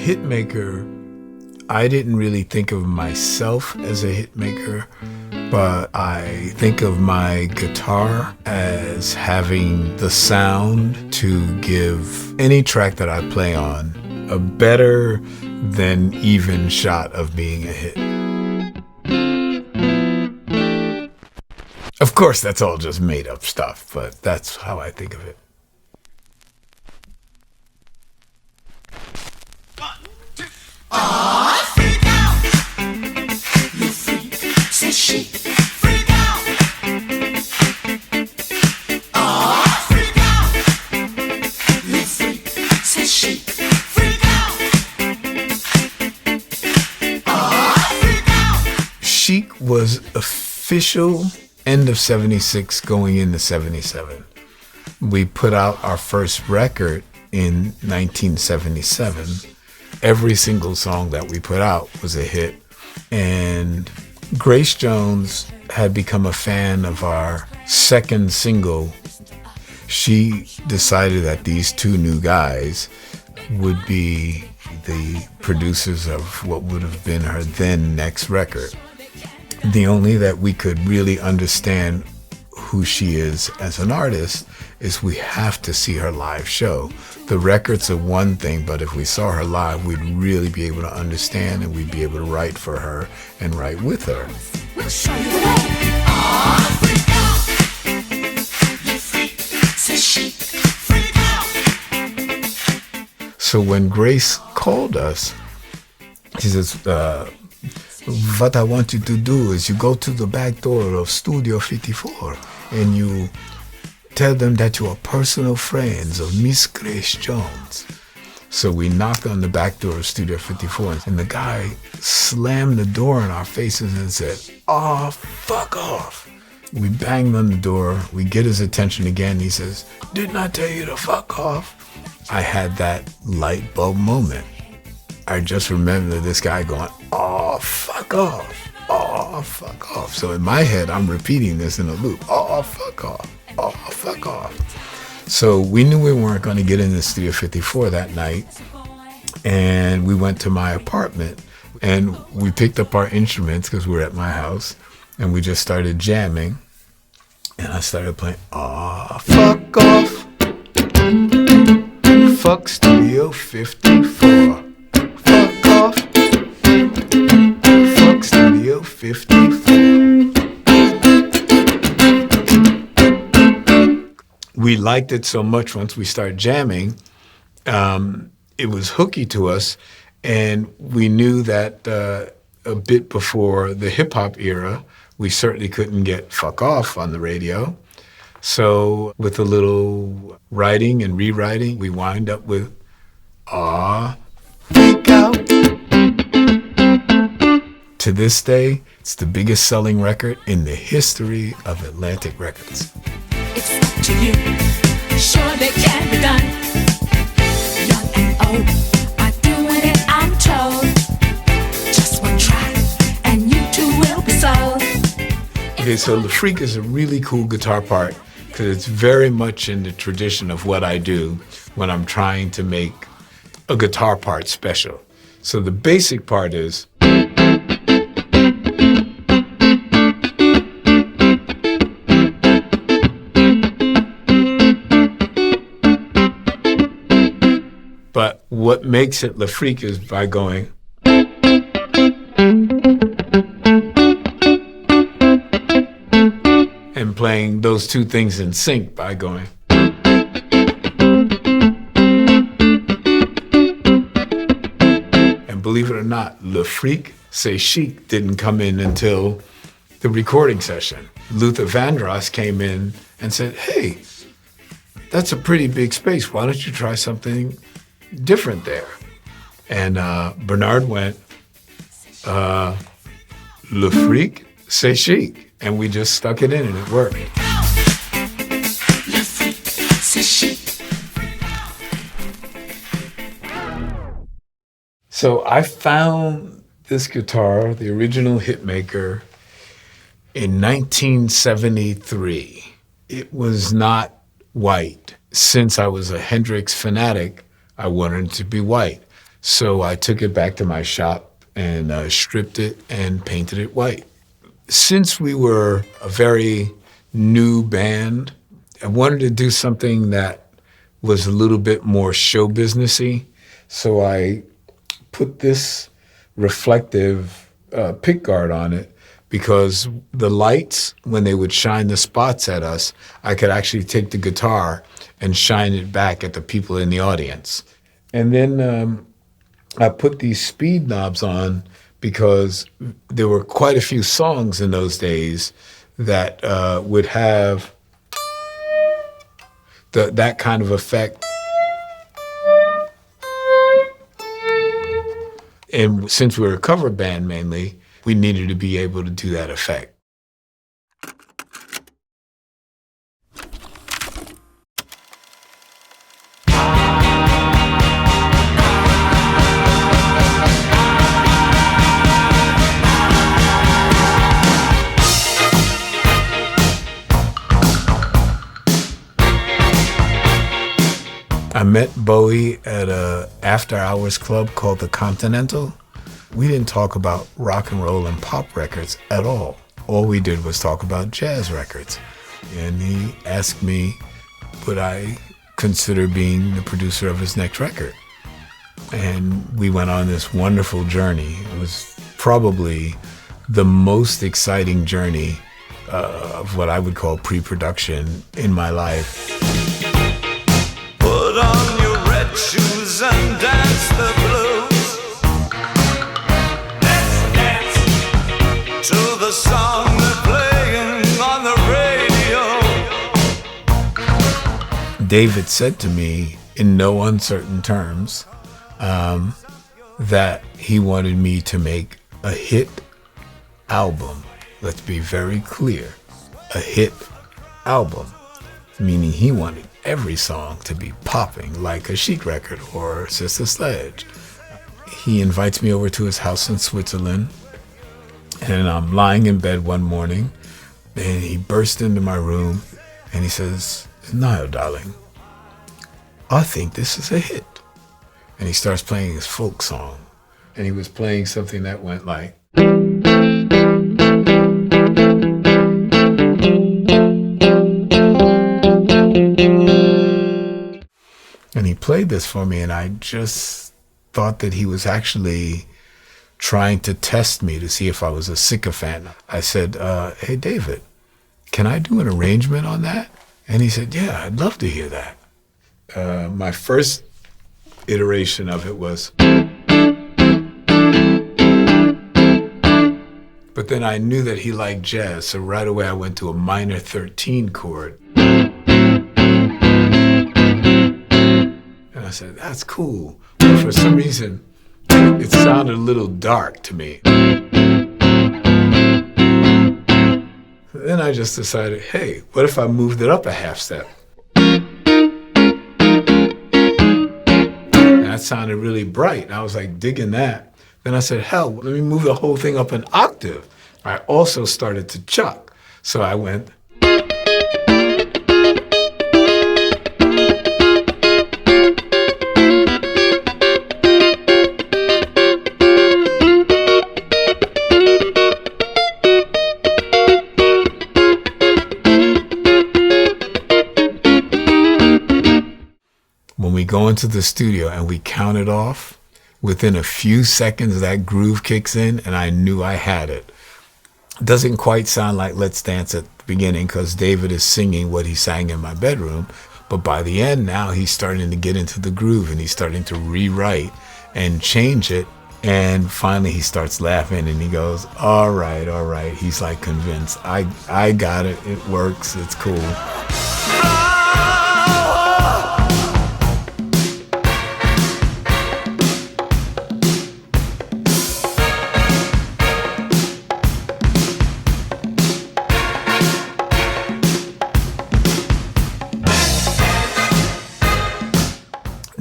Hitmaker, I didn't really think of myself as a hitmaker, but I think of my guitar as having the sound to give any track that I play on a better than even shot of being a hit. Of course, that's all just made up stuff, but that's how I think of it. Freak out! You freak, say she. Freak out! Freak out! You freak, say she. Freak out! Freak out! Chic was official end of 76 going into 77. We put out our first record in 1977. Every single song that we put out was a hit. And Grace Jones had become a fan of our second single. She decided that these two new guys would be the producers of what would have been her then next record. The only that we could really understand who she is as an artist is we have to see her live show. The records are one thing, but if we saw her live, we'd really be able to understand and we'd be able to write for her and write with her. We'll show you the way. Freak out! You freak, say she. Freak out! So when Grace called us, she says, what I want you to do is you go to the back door of Studio 54 and you tell them that you are personal friends of Miss Grace Jones. So we knocked on the back door of Studio 54 and the guy slammed the door in our faces and said, "Oh, fuck off." We banged on the door. We get his attention again. He says, "Didn't I tell you to fuck off?" I had that light bulb moment. I just remember this guy going, "Oh, fuck off. Oh, fuck off." So in my head, I'm repeating this in a loop. "Oh, fuck off. Oh, fuck off." So we knew we weren't going to get into Studio 54 that night. And we went to my apartment and we picked up our instruments because we were at my house and we just started jamming. And I started playing, "Oh, fuck off. Fuck Studio 54. Fuck off. Fuck Studio 54. We liked it so much once we started jamming, it was hooky to us, and we knew that a bit before the hip-hop era, we certainly couldn't get "fuck off" on the radio. So with a little writing and rewriting, we wind up with "Aw, freak out." To this day, it's the biggest selling record in the history of Atlantic Records. It's up to you. Sure they can be done. Young and old are doing it, I'm told. Just one try, and you too will be sold. Okay, so the Freak is a really cool guitar part because it's very much in the tradition of what I do when I'm trying to make a guitar part special. So the basic part is but what makes it Le Freak is by going and playing those two things in sync by going. And believe it or not, Le Freak, say Chic didn't come in until the recording session. Luther Vandross came in and said, "Hey, that's a pretty big space. Why don't you try something different there?" And Bernard went, "Le Freak, say Chic." And we just stuck it in and it worked. Le freak, c'est chic. So I found this guitar, the original Hitmaker, in 1973. It was not white. Since I was a Hendrix fanatic, I wanted it to be white. So I took it back to my shop and stripped it and painted it white. Since we were a very new band, I wanted to do something that was a little bit more show businessy. So I put this reflective pick guard on it because the lights, when they would shine the spots at us, I could actually take the guitar and shine it back at the people in the audience. And then I put these speed knobs on because there were quite a few songs in those days that would have that kind of effect. And since we were a cover band mainly, we needed to be able to do that effect. I met Bowie at a after-hours club called the Continental. We didn't talk about rock and roll and pop records at all. All we did was talk about jazz records. And he asked me, would I consider being the producer of his next record? And we went on this wonderful journey. It was probably the most exciting journey of what I would call pre-production in my life. Put on your red shoes and dance the blues. Let's dance to the song they're playing on the radio. David said to me in no uncertain terms that he wanted me to make a hit album. Let's be very clear, a hit album, meaning he wanted every song to be popping like a Chic record or Sister Sledge. He invites me over to his house in Switzerland, and I'm lying in bed one morning, and he bursts into my room, and he says, Nile, darling, I think this is a hit. And he starts playing his folk song, and he was playing something that went like, and he played this for me, and I just thought that he was actually trying to test me to see if I was a sycophant. I said, hey, David, can I do an arrangement on that? And he said, yeah, I'd love to hear that. My first iteration of it was, but then I knew that he liked jazz, so right away I went to a minor 13 chord. I said, that's cool. But for some reason, it sounded a little dark to me. Then I just decided, hey, what if I moved it up a half step? And that sounded really bright. And I was like digging that. Then I said, hell, let me move the whole thing up an octave. I also started to chuck. So I went, when we go into the studio and we count it off, within a few seconds that groove kicks in and I knew I had it. It doesn't quite sound like Let's Dance at the beginning because David is singing what he sang in my bedroom, but by the end now he's starting to get into the groove and he's starting to rewrite and change it, and finally he starts laughing and he goes, all right. He's like convinced. I got it. It works. It's cool.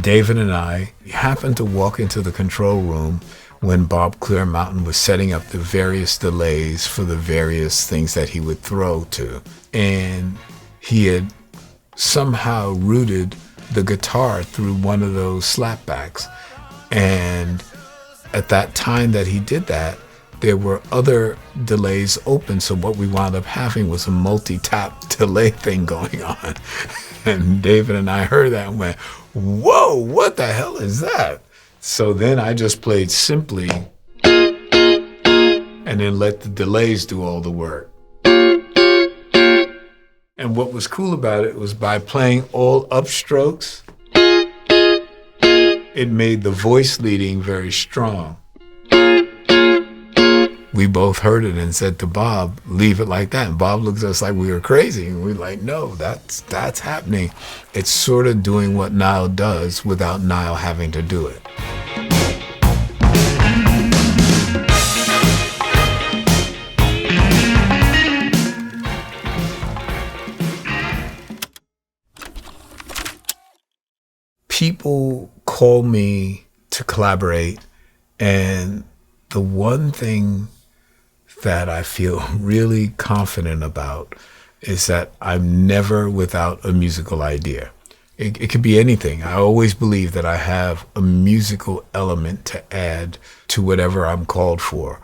David and I happened to walk into the control room when Bob Clearmountain was setting up the various delays for the various things that he would throw to. And he had somehow routed the guitar through one of those slapbacks. And at that time that he did that, there were other delays open. So what we wound up having was a multi-tap delay thing going on. And David and I heard that and went, whoa, what the hell is that? So then I just played simply and then let the delays do all the work. And what was cool about it was by playing all upstrokes, it made the voice leading very strong. We both heard it and said to Bob, leave it like that. And Bob looked at us like we were crazy. And we were like, no, that's happening. It's sort of doing what Nile does without Nile having to do it. People call me to collaborate, and the one thing that I feel really confident about is that I'm never without a musical idea. It could be anything. I always believe that I have a musical element to add to whatever I'm called for.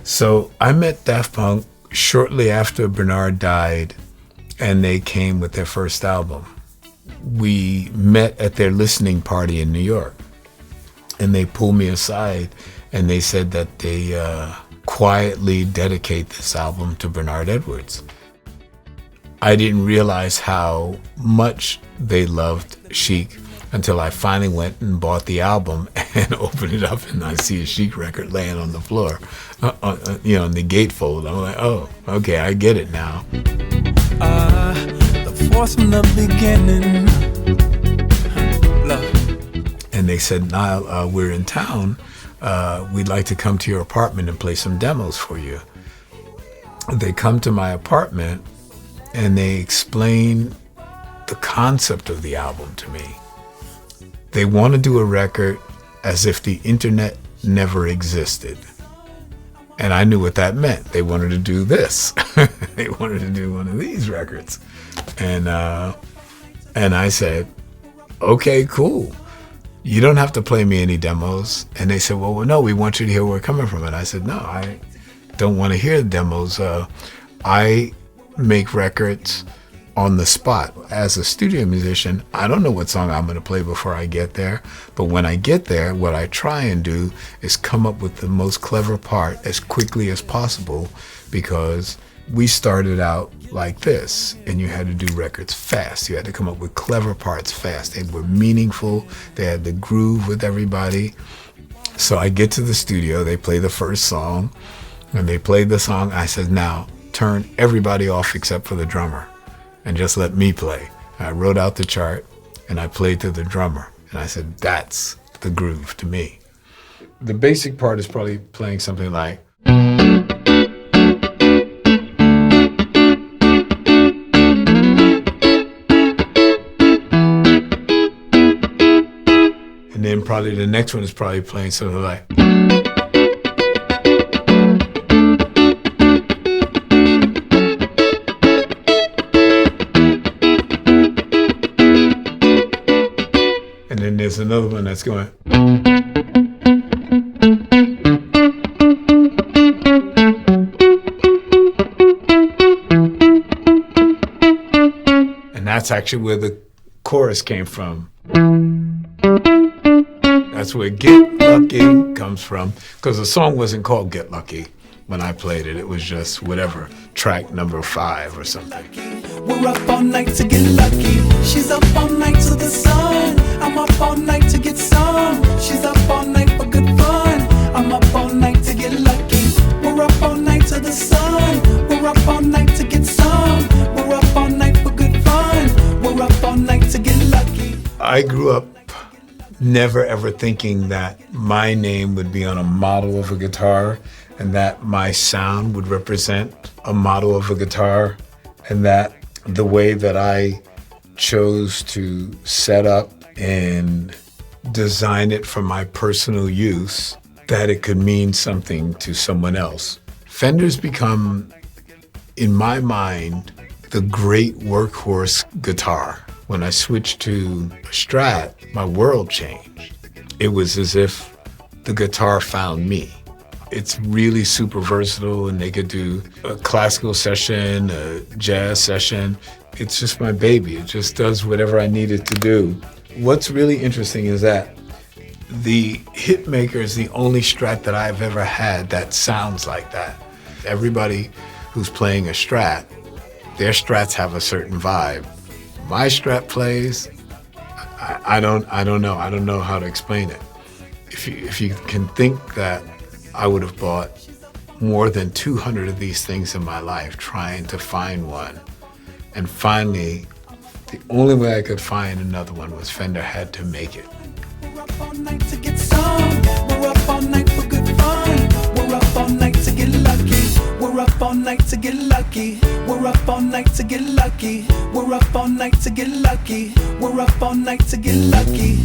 So I met Daft Punk shortly after Bernard died, and they came with their first album. We met at their listening party in New York, and they pulled me aside and they said that they quietly dedicate this album to Bernard Edwards. I didn't realize how much they loved Chic until I finally went and bought the album and opened it up and I see a Chic record laying on the floor, in the gatefold. I'm like, oh, okay, I get it now. The force from the beginning. Love. And they said, Nile, we're in town. We'd like to come to your apartment and play some demos for you. They come to my apartment and they explain the concept of the album to me. They want to do a record as if the internet never existed. And I knew what that meant. They wanted to do this. They wanted to do one of these records. And I said, okay, cool. You don't have to play me any demos. And they said, well, no, we want you to hear where we're coming from. And I said, no, I don't want to hear the demos. I make records on the spot. As a studio musician, I don't know what song I'm going to play before I get there. But when I get there, what I try and do is come up with the most clever part as quickly as possible, because we started out like this, and you had to do records fast. You had to come up with clever parts fast. They were meaningful. They had to groove with everybody. So I get to the studio, they play the first song, and they played the song. I said, now turn everybody off except for the drummer and just let me play. I wrote out the chart and I played to the drummer. And I said, that's the groove to me. The basic part is probably playing something like, and then probably the next one is probably playing something like, and then there's another one that's going, and that's actually where the chorus came from. That's where Get Lucky comes from, because the song wasn't called Get Lucky when I played it. It was just whatever, track number 5 or something. We're up all night to get lucky. She's up all night to the sun. I'm up all night to get some. She's up all night for good fun. I'm up all night to get lucky. We're up all night to the sun. We're up all night to get some. We're up all night for good fun. We're up all night to get lucky. I grew up never ever thinking that my name would be on a model of a guitar, and that my sound would represent a model of a guitar, and that the way that I chose to set up and design it for my personal use that it could mean something to someone else. Fender's become, in my mind, the great workhorse guitar. When I switched to a Strat, my world changed. It was as if the guitar found me. It's really super versatile, and they could do a classical session, a jazz session. It's just my baby. It just does whatever I need it to do. What's really interesting is that the Hitmaker is the only Strat that I've ever had that sounds like that. Everybody who's playing a Strat, their Strats have a certain vibe. My Strat plays, I don't know. I don't know how to explain it. If you can think that I would have bought more than 200 of these things in my life trying to find one. And finally, the only way I could find another one was Fender had to make it. We're up all night to get some. We're up all night for good fun. We're up all night to get lucky. We're up all night to get lucky. We're up all night to get lucky. We're up all night to get lucky. We're up all night to get lucky.